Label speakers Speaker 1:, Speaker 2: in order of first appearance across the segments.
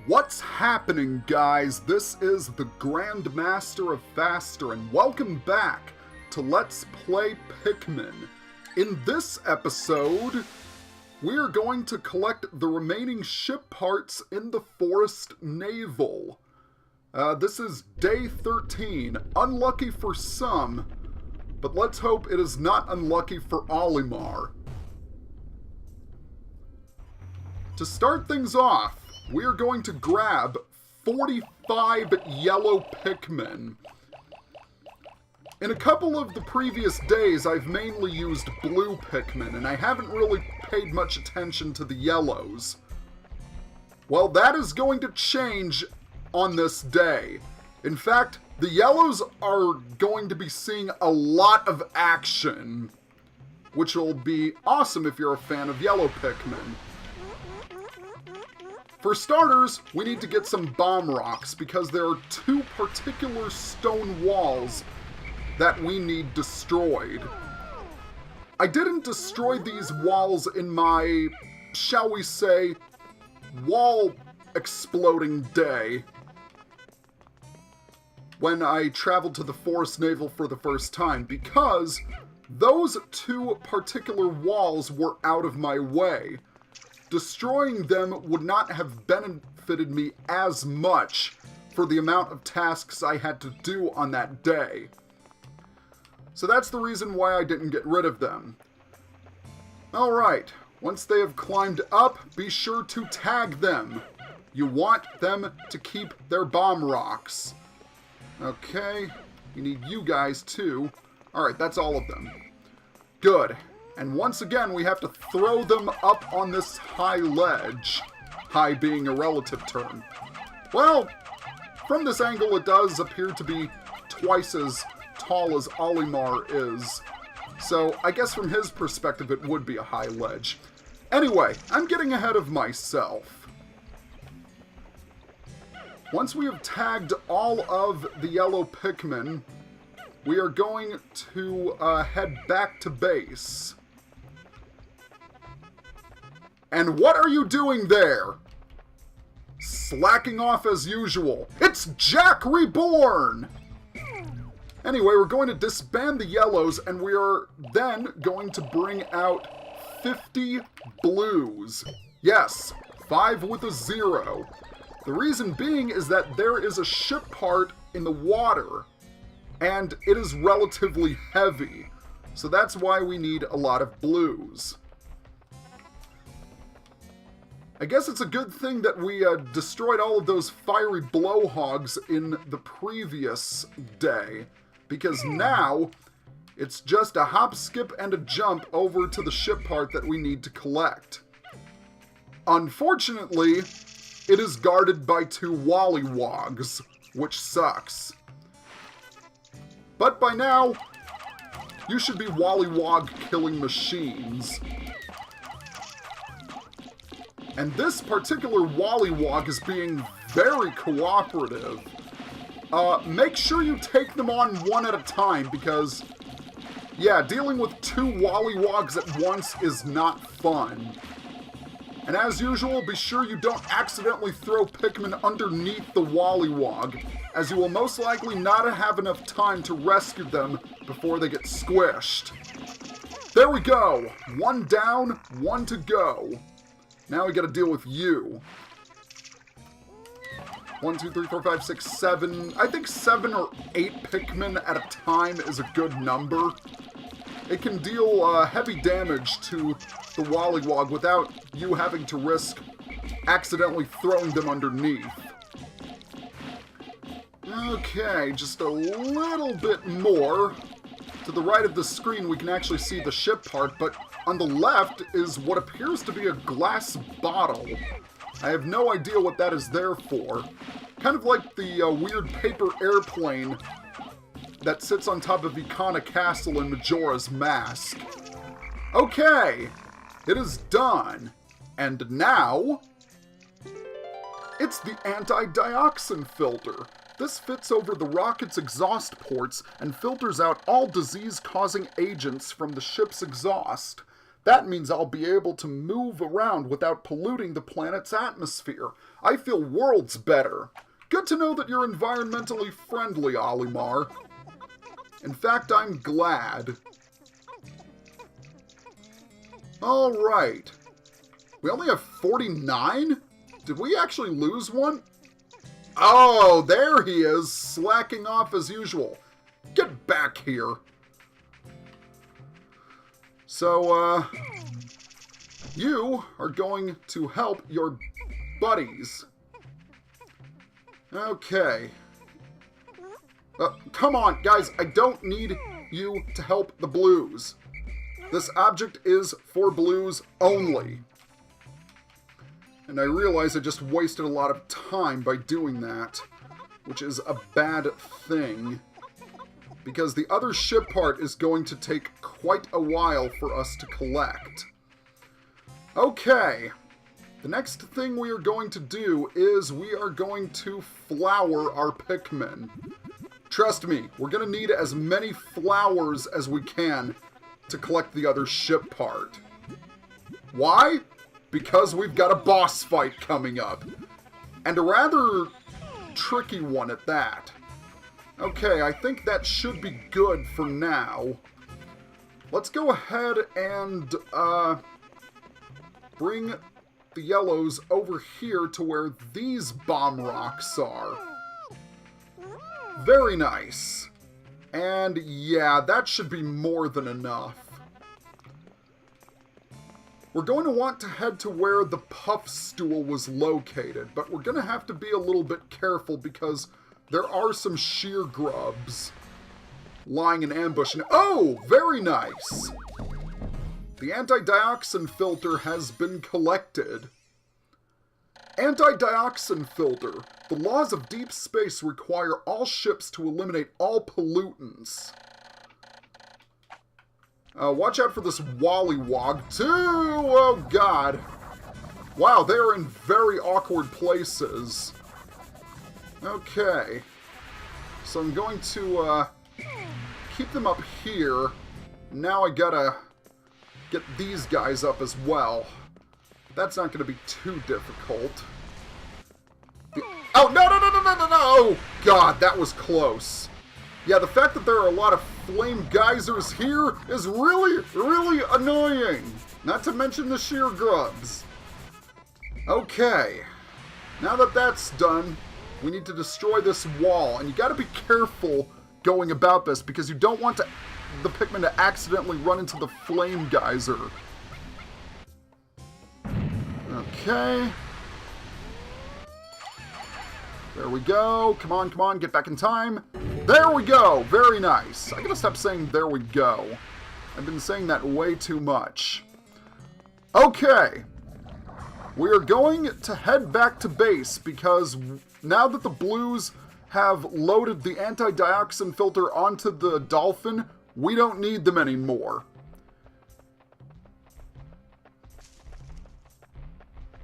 Speaker 1: What's happening, guys? This is the Grandmaster of Faster, and welcome back to Let's Play Pikmin. In this episode, we are going to collect the remaining ship parts in the Forest Navel. This is day 13. Unlucky for some, but let's hope it is not unlucky for Olimar. To start things off, we are going to grab 45 yellow Pikmin. In a couple of the previous days, I've mainly used blue Pikmin, and I haven't really paid much attention to the yellows. Well, that is going to change on this day. In fact, the yellows are going to be seeing a lot of action, which will be awesome if you're a fan of yellow Pikmin. For starters, we need to get some bomb rocks because there are two particular stone walls that we need destroyed. I didn't destroy these walls in my, shall we say, wall exploding day when I traveled to the Forest Navel for the first time because those two particular walls were out of my way. Destroying them would not have benefited me as much for the amount of tasks I had to do on that day. So that's the reason why I didn't get rid of them. Alright, once they have climbed up, be sure to tag them. You want them to keep their bomb rocks. Okay, you need you guys too. Alright, that's all of them. Good. And once again, we have to throw them up on this high ledge. High being a relative term. Well, from this angle it does appear to be twice as tall as Olimar is. So I guess from his perspective it would be a high ledge. Anyway, I'm getting ahead of myself. Once we have tagged all of the yellow Pikmin, we are going to head back to base. And what are you doing there? Slacking off as usual. It's Jack Reborn! Anyway, we're going to disband the yellows, and we are then going to bring out 50 blues. Yes, 5 with a 0. The reason being is that there is a ship part in the water, and it is relatively heavy. So that's why we need a lot of blues. I guess it's a good thing that we destroyed all of those fiery blowhogs in the previous day, because now it's just a hop, skip, and a jump over to the ship part that we need to collect. Unfortunately, it is guarded by 2 Wollywogs, which sucks. But by now, you should be Wollywog killing machines. And this particular Wollywog is being very cooperative. Make sure you take them on one at a time because, yeah, dealing with 2 Wollywogs at once is not fun. And as usual, be sure you don't accidentally throw Pikmin underneath the Wollywog, as you will most likely not have enough time to rescue them before they get squished. There we go! 1 down, 1 to go. Now we gotta deal with you. 1, 2, 3, 4, 5, 6, 7. I think 7 or 8 Pikmin at a time is a good number. It can deal heavy damage to the Wollywog without you having to risk accidentally throwing them underneath. Okay, just a little bit more. To the right of the screen we can actually see the ship part, but on the left is what appears to be a glass bottle. I have no idea what that is there for. Kind of like the weird paper airplane that sits on top of Icona Castle in Majora's Mask. Okay, it is done. And now, it's the anti-dioxin filter. This fits over the rocket's exhaust ports and filters out all disease-causing agents from the ship's exhaust. That means I'll be able to move around without polluting the planet's atmosphere. I feel worlds better. Good to know that you're environmentally friendly, Olimar. In fact, I'm glad. Alright. We only have 49? Did we actually lose one? Oh, there he is, slacking off as usual. Get back here. So, you are going to help your buddies. Okay. Come on, guys, I don't need you to help the blues. This object is for blues only. And I realize I just wasted a lot of time by doing that, which is a bad thing. Because the other ship part is going to take quite a while for us to collect. Okay. The next thing we are going to do is we are going to flower our Pikmin. Trust me, we're going to need as many flowers as we can to collect the other ship part. Why? Because we've got a boss fight coming up. And a rather tricky one at that. Okay, I think that should be good for now. Let's go ahead and bring the yellows over here to where these bomb rocks are. Very nice. And yeah, that should be more than enough. We're going to want to head to where the puff stool was located, but we're going to have to be a little bit careful because there are some sheer grubs lying in ambush. And oh, very nice. The anti-dioxin filter has been collected. Anti-dioxin filter. The laws of deep space require all ships to eliminate all pollutants. Watch out for this Wollywog, too! Oh, God. Wow, they're in very awkward places. Okay. So I'm going to, keep them up here. Now I gotta get these guys up as well. That's not gonna be too difficult. Oh, no, no, no, no, no, no, no! Oh, God, that was close. Yeah, the fact that there are a lot of flame geysers here is really, really annoying. Not to mention the sheer grubs. Okay. Now that that's done, we need to destroy this wall. And you gotta be careful going about this because you don't want the Pikmin to accidentally run into the flame geyser. Okay. There we go. Come on, come on, get back in time. There we go. Very nice. I gotta stop saying there we go. I've been saying that way too much. Okay. We are going to head back to base because now that the blues have loaded the anti-dioxin filter onto the Dolphin, we don't need them anymore.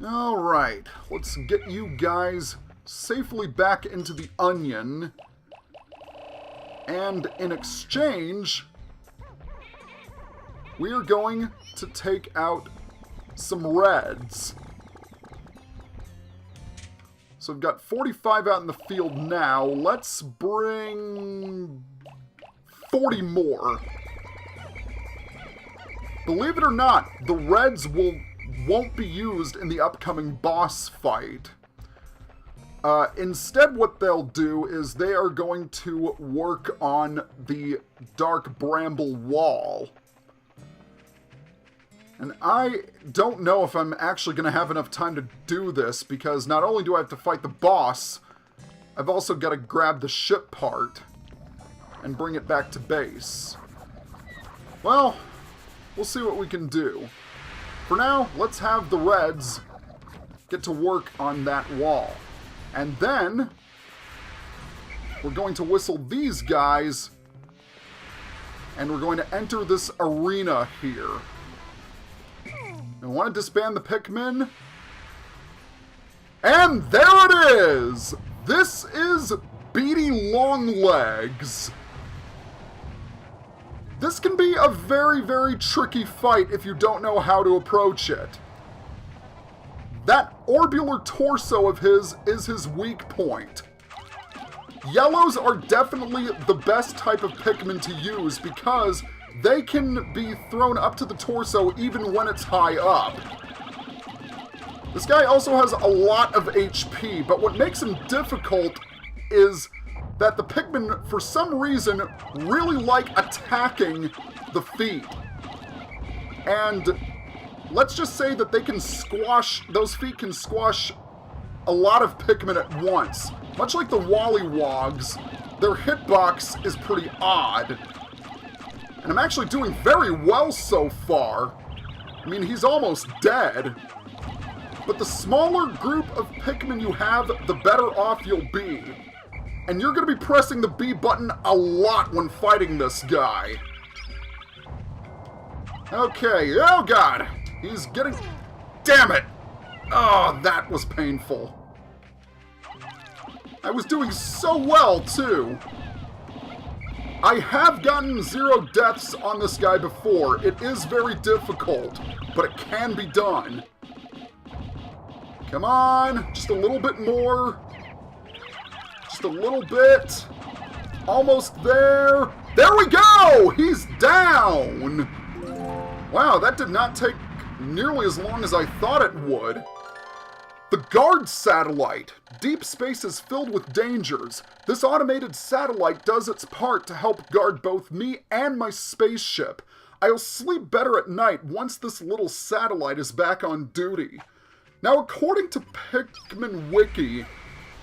Speaker 1: Alright, let's get you guys safely back into the onion. And in exchange, we are going to take out some reds. So we've got 45 out in the field now. Let's bring 40 more. Believe it or not, the reds won't be used in the upcoming boss fight. Instead, what they'll do is they are going to work on the Dark Bramble Wall. And I don't know if I'm actually going to have enough time to do this, because not only do I have to fight the boss, I've also got to grab the ship part and bring it back to base. Well, we'll see what we can do. For now, let's have the reds get to work on that wall. And then, we're going to whistle these guys, and we're going to enter this arena here. I want to disband the Pikmin. And there it is! This is Beady Long Legs. This can be a very, very tricky fight if you don't know how to approach it. That orbular torso of his is his weak point. Yellows are definitely the best type of Pikmin to use because they can be thrown up to the torso even when it's high up. This guy also has a lot of HP, but what makes him difficult is that the Pikmin, for some reason, really like attacking the feet. And let's just say that they can squash, those feet can squash a lot of Pikmin at once. Much like the Wollywogs, their hitbox is pretty odd. And I'm actually doing very well so far. I mean, he's almost dead. But the smaller group of Pikmin you have, the better off you'll be. And you're going to be pressing the B button a lot when fighting this guy. Okay, oh god. He's getting... Damn it! Oh, that was painful. I was doing so well, too. I have gotten 0 deaths on this guy before. It is very difficult, but it can be done. Come on, just a little bit more. Just a little bit. Almost there. There we go! He's down! Wow, that did not take nearly as long as I thought it would. The guard satellite. Deep space is filled with dangers. This automated satellite does its part to help guard both me and my spaceship. I'll sleep better at night once this little satellite is back on duty. Now, according to Pikmin Wiki,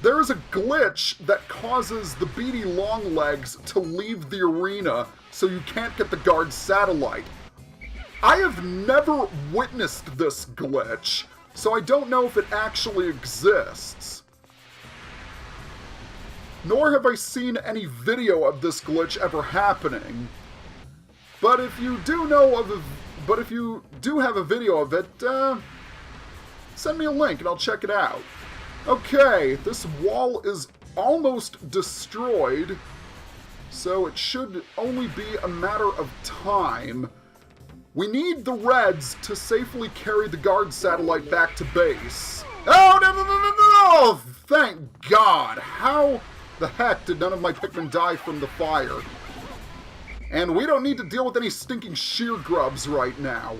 Speaker 1: there is a glitch that causes the Beady Long Legs to leave the arena, so you can't get the guard satellite. I have never witnessed this glitch, so I don't know if it actually exists. Nor have I seen any video of this glitch ever happening. But if you do have a video of it, send me a link and I'll check it out. Okay, this wall is almost destroyed, so it should only be a matter of time. We need the Reds to safely carry the guard satellite back to base. Oh, no! Thank God! How the heck did none of my Pikmin die from the fire? And we don't need to deal with any stinking shear grubs right now.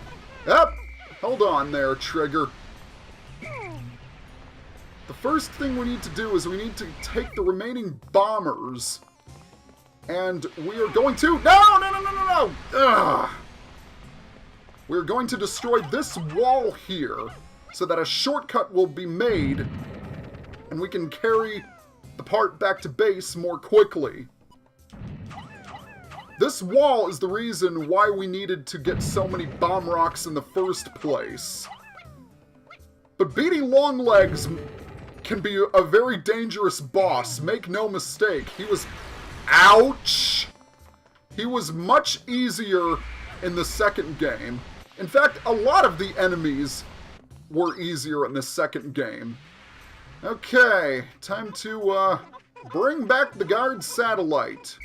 Speaker 1: Yep, hold on there, Trigger. The first thing we need to do is we need to take the remaining bombers. And we are going to... No! Ugh! We're going to destroy this wall here so that a shortcut will be made and we can carry the part back to base more quickly. This wall is the reason why we needed to get so many bomb rocks in the first place. But Beady Long Legs can be a very dangerous boss, make no mistake. He was... Ouch! He was much easier in the second game. In fact, a lot of the enemies were easier in the second game. Okay, time to bring back the guard satellite.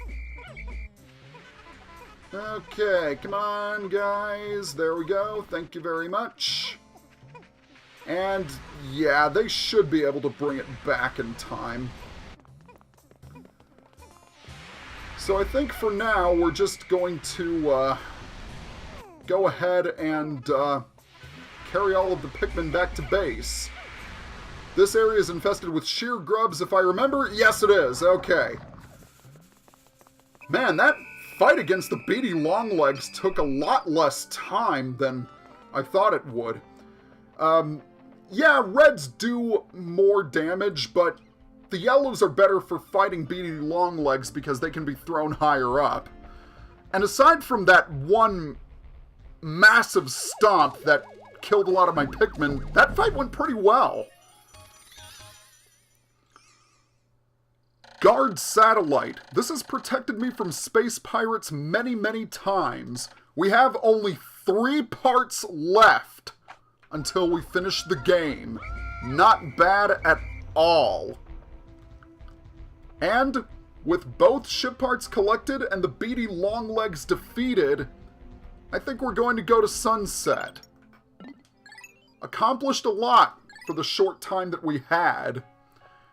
Speaker 1: Okay, come on, guys. There we go. Thank you very much. And, yeah, they should be able to bring it back in time. So I think for now, we're just going to go ahead and carry all of the Pikmin back to base. This area is infested with shear grubs, if I remember. Yes, it is. Okay. Man, that fight against the Beady Long Legs took a lot less time than I thought it would. Yeah, reds do more damage, but the yellows are better for fighting Beady Long Legs because they can be thrown higher up. And aside from that one massive stomp that killed a lot of my Pikmin, that fight went pretty well. Guard satellite. This has protected me from space pirates many, many times. We have only 3 parts left until we finish the game. Not bad at all. And With both ship parts collected and the Beady Long Legs defeated, I think we're going to go to sunset. Accomplished a lot for the short time that we had.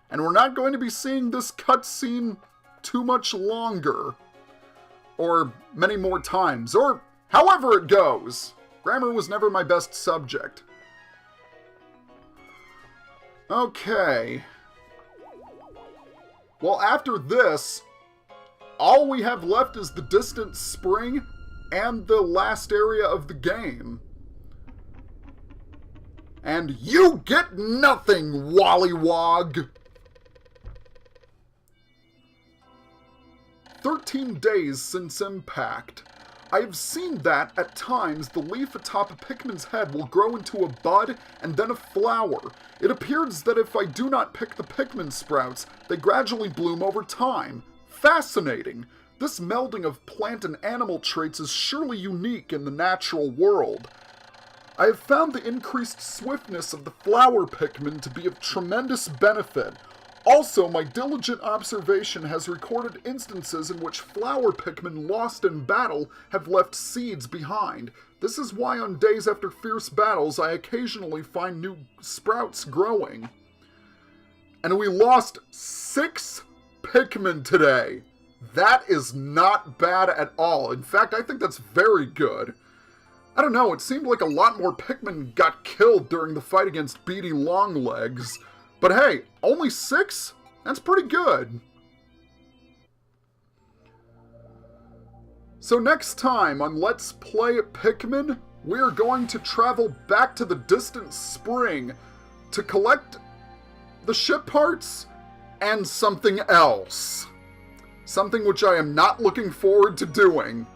Speaker 1: And we're not going to be seeing this cutscene too much longer. Or many more times. Or however it goes. Grammar was never my best subject. Okay. Well, after this, all we have left is the distant spring and the last area of the game. And you get nothing, Wollywog! 13 days since impact. I have seen that, at times, the leaf atop a Pikmin's head will grow into a bud and then a flower. It appears that if I do not pick the Pikmin sprouts, they gradually bloom over time. Fascinating! This melding of plant and animal traits is surely unique in the natural world. I have found the increased swiftness of the flower Pikmin to be of tremendous benefit. Also, my diligent observation has recorded instances in which flower Pikmin lost in battle have left seeds behind. This is why on days after fierce battles I occasionally find new sprouts growing. And we lost 6 Pikmin today. That is not bad at all. In fact, I think that's very good. I don't know, it seemed like a lot more Pikmin got killed during the fight against Beady Long Legs. But hey, only 6? That's pretty good. So next time on Let's Play Pikmin, we're going to travel back to the distant spring to collect the ship parts and something else. Something which I am not looking forward to doing.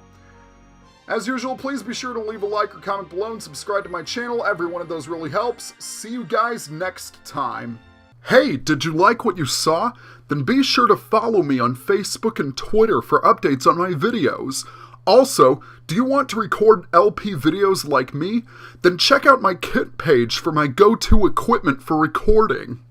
Speaker 1: As usual, please be sure to leave a like or comment below and subscribe to my channel. Every one of those really helps. See you guys next time. Hey, did you like what you saw? Then be sure to follow me on Facebook and Twitter for updates on my videos. Also, do you want to record LP videos like me? Then check out my kit page for my go-to equipment for recording.